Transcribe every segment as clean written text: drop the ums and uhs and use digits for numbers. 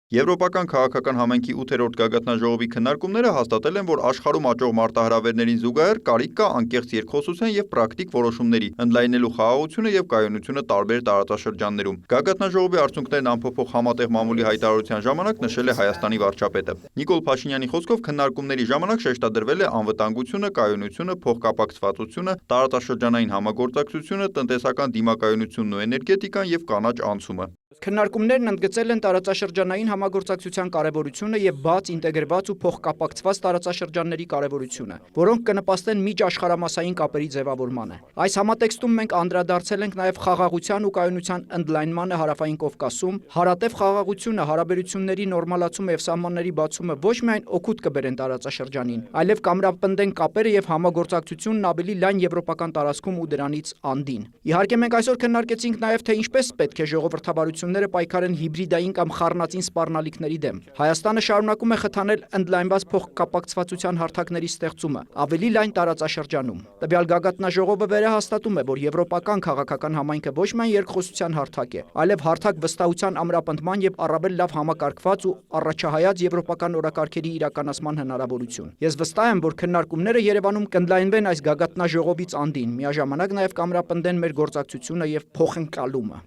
Եվրոպական քաղաքական համայնքի 8-րդ գագաթնաժողովի քննարկումները հաստատել են, որ աշխարհում աճող մարտահրավերներին զուգահեռ կարիք կա անկեղծ երկխոսության եւ պրակտիկ որոշումների, ընդլայնելու խաղաղությունը եւ կայունությունը տարբեր տարածաշրջաններում։ Գագաթնաժողովի արդյունքներն անփոփոխ համատեղ մամուլի հայտարարության ժամանակ նշել է Հայաստանի վարչապետը։ Նիկոլ Փաշինյանի խոսքով քննարկումների ժամանակ շեշտադրվել է անվտանգությունը, կայունությունը, փոխկապակցվածությունը, տարածաշրջանային համագործակցությունը, տնտեսական դիմակայունությունն ու էներգետիկան եւ կանաչ անցումը։ Քննարկումներն ընդգծել են տարածաշրջանային համագործակցության կարևորությունը եւ բաց, ինտեգրված ու փոխկապակցված տարածաշրջանների կարևորությունը, որոնք կնպաստեն միջաշխարհամասային կապերի ձևավորմանը։ Այս համատեքստում մենք անդրադարձել ենք նաեւ խաղաղության ու կայունության ընդլայնմանը Հարավային Կովկասում, հարատև խաղաղությունը, հարաբերությունների նորմալացումը եւ սահմանների բացումը ոչ միայն օգուտ կբերեն տարածաշրջանին, այլև կամրապնդեն կապերը եւ համագործակցությունն ավելի լայն եվրոպական տարածքում ու դրանից անդին։ Իհարկե մենք այսօր քննարկեցինք նաեւ թե ինչպես պետք է ժողովրդավարությունները պայքարեն հիբրիդային կամ խառնածին սպառնալիքների դեմ։ Հայաստանը շարունակում է խթանել ընդլայնված փոխկապակցվածության հարթակների ստեղծումը ավելի լայն տարածաշրջանում։ Տվյալ գագաթնաժողովը վերահաստատում է, որ եվրոպական քաղաքական համայնքը ոչ միայն երկխոսության հարթակ է, այլև հարթակ վստահության ամրապնդման եւ առավել լավ համակարգված ու առաջահայաց եվրոպական օրակարգերի իրականացման հնարավորություն։ Ես վստահ եմ, որ քննարկումները Երևանում կընդլայնվեն այս գագաթնաժողովից անդին, միաժամանակ նաեւ կամրապնդեն մեր գործակցությունը եւ փոխընկալումը։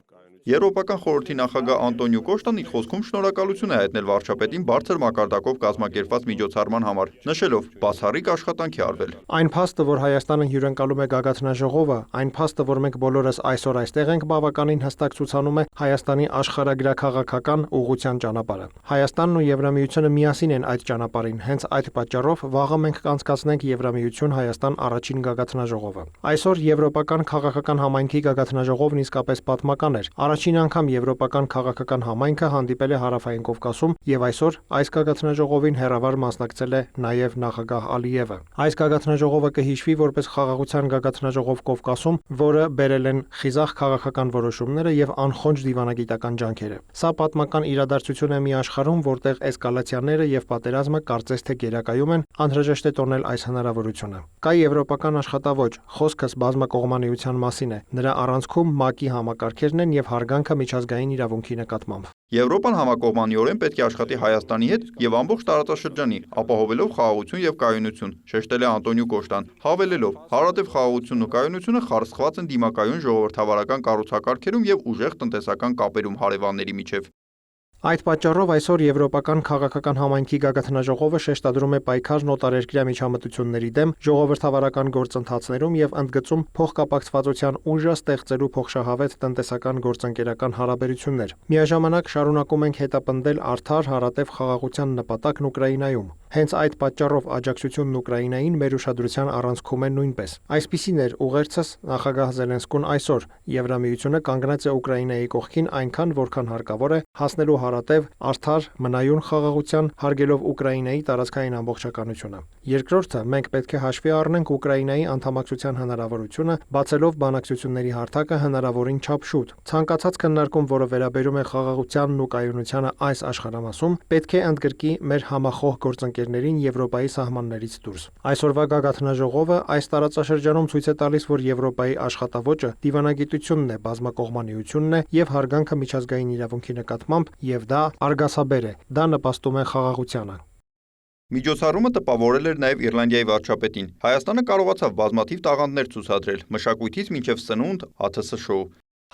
Եվրոպական խորհրդի նախագահ Անտոնիո Կոշտան իր խոսքում շնորհակալություն է հայտնել վարչապետին բարձր մակարդակով կազմակերպված միջոցառման համար, նշելով՝ բացառիկ աշխատանք է արվել։ Այն փաստը, որ Հայաստանը հյուրընկալում է գագաթնաժողովը, այն փաստը, որ մենք բոլորս այսօր այստեղ ենք, բավականին հստակ ցուցանում է Հայաստանի աշխարհագրաքաղաքական ուղղության ճանապարհը։ Հայաստանն ու Եվրամիությունը միասին են այդ ճանապարհին, հենց այդ պատճառով վաղը մենք կանցկացնենք Եվրամիություն-Հայաստան առաջին գագաթնաժողովը։ Այսօր Եվրոպական քաղաքական համայնքի գագաթնաժողովն իսկապես պատմական էր։ Առաջին անգամ Եվրոպական քաղաքական համայնքը հանդիպել է Հարավային Կովկասում եւ այսօր այս գագաթնաժողովին հերավար մասնակցել է նաեւ նախագահ Ալիևը։ Այս գագաթնաժողովը կհիշվի որպես խաղաղության գագաթնաժողով Կովկասում, որը բերել են խիզախ քաղաքական որոշումները եւ անխոնջ դիվանագիտական ջանքերը։ Սա պատմական իրադարձություն է մի աշխարհում, որտեղ էսկալացիաները եւ պատերազմը կարծես թե գերակայում են, անհրաժեշտ է տոնել այս հնարավորությունը։ Կա եվրոպական աշխատավոճ, խոսքս բազմակողմանիության մասին է։ Նրա առանցքում ՄԱԿ-ի համակարգերն են եւ հարգանքը միջազգային իրավունքի նկատմամբ։ Եվրոպան համակողմանիորեն պետք է աշխատի Հայաստանի հետ եւ ամբողջ տարածաշրջանի, ապահովելով խաղաղություն եւ կայունություն, շեշտել է Անտոնիո Կոշտան, հավելելով՝ հարատև խաղաղությունն ու կայունությունը խարսխված են դիմակայուն ժողովրդավարական կառուցակարգերում եւ ուժեղ տնտեսական կապերում հարևանների միջև։ Այդ պատճառով այսօր Եվրոպական քաղաքական համայնքի գագաթնաժողովը շեշտադրում է պայքարն օտարերկրյա միջամտությունների դեմ ժողովրդավարական գործընթացներում եւ ընդգծում փոխկապակցվածության ուժը ստեղծելու փոխշահավետ տնտեսական գործընկերական հարաբերություններ։ Միաժամանակ շարունակում ենք հետապնդել արդար հարատև խաղաղության նպատակն Ուկրաինայում։ Հենց այդ պատճառով աջակցությունն Ուկրաինային մեր ուշադրության առանցքում է նույնպես։ Այսպիսին էր ուղերձս նախագահ Զելենսկուն այսօր։ Եվրամիությունը կանգնած է Ուկրաինայի կողքին այնքան, որքան հարկավոր է, հասնելու հարատև արդար մնայուն խաղաղության, հարգելով Ուկրաինայի տարածքային ամբողջականությունը։ Երկրորդը, մենք պետք է հաշվի առնենք Ուկրաինայի անդամակցության հնարավորությունը, բացելով բանակցությունների հարթակը հնարավորին չափ շուտ։ Ցանկացած քննարկում, որը վերաբերում է խաղաղությանն ու կայունությանը այս աշխարհամասում, պետք է ընդգրկի մեր համախոհ գործընկերներին Եվրոպայի սահմաններից դուրս։ Այսօրվա գագաթնաժողովը այս տարածաշրջանում ցույց է տալիս, որ Եվրոպայի աշխատավոճը դիվանագիտությունն է, բազմակողմանիությունն է եւ հարգանքը միջազգային իրավունքի նկատմամբ, եւ դա արգասաբեր է, դա նպաստում է խաղաղությանը։ Միջոցառումը տպավորել էր նաև Իռլանդիայի վարչապետին։ Հայաստանը կարողացավ բազմաթիվ տաղանդներ ցուցադրել՝ մշակույթից մինչև սնունդ, ԱԹՍ-շոու։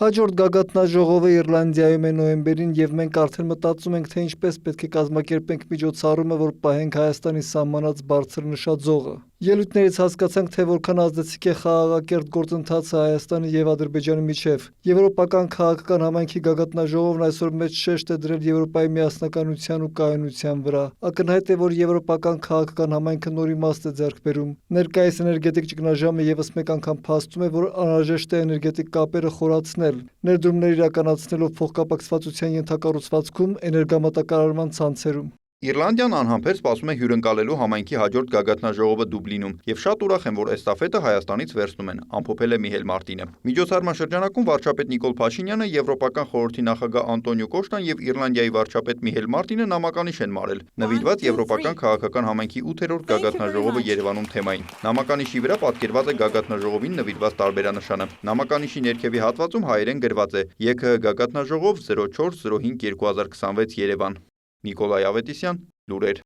Հաջորդ գագաթնաժողովը Իռլանդիայում է նոյեմբերին եւ մենք արդեն մտածում ենք, թե ինչպես պետք է կազմակերպենք միջոցառումը, որ պահենք Հայաստանի սահմանած բարձր նշաձողը։ Ելույթներից հասկացանք, թե որքան ազդեցիկ է խաղաղակերտ գործընթացը Հայաստանի եւ Ադրբեջանի միջև։ Եվրոպական քաղաքական համայնքի գագաթնաժողովն այսօր մեծ շեշտ է դրել Եվրոպայի միասնականության ու կայունության վրա։ Ակնհայտ է, որ Եվրոպական քաղաքական համայնքը նոր իմաստ է ձեռք բերում։ Ներկայիս էներգետիկ ճգնաժամը եւս մեկ անգամ փաստում է, որ անհրաժեշտ է էներգետիկ կապերը խորացնել, ներդրումներ իրականացնելով փոխկապակցվածության ենթակառուցվածքում, էներգամատակարարման ցանցերում։ Իռլանդիան անհամբեր սպասում է հյուրընկալելու համայնքի հաջորդ գագաթնաժողովը Դուբլինում եւ շատ ուրախ եմ, որ էստաֆետը Հայաստանից վերցնում են, ամփոփել է Միհել Մարտինը։ Միջոցառման շրջանակում վարչապետ Նիկոլ Փաշինյանը, Եվրոպական խորհրդի նախագահ Անտոնիո Կոշտան եւ Իռլանդիայի վարչապետ Միհել Մարտինը նամականիշ են մարել, նվիրված Եվրոպական քաղաքական համայնքի 8-րդ գագաթնաժողովը Երևանում թեմային։ Նամականիշի վրա պատկերված է գագաթնաժողովին նվիրված տարբերանշանը։ Նամականիշի ներքևի հատվածում հայերեն գրված է ԵՔՀ գագաթնաժողով 04-05-2026 Երևան։ Նիկոլայ Ավետիսյան, լուրեր։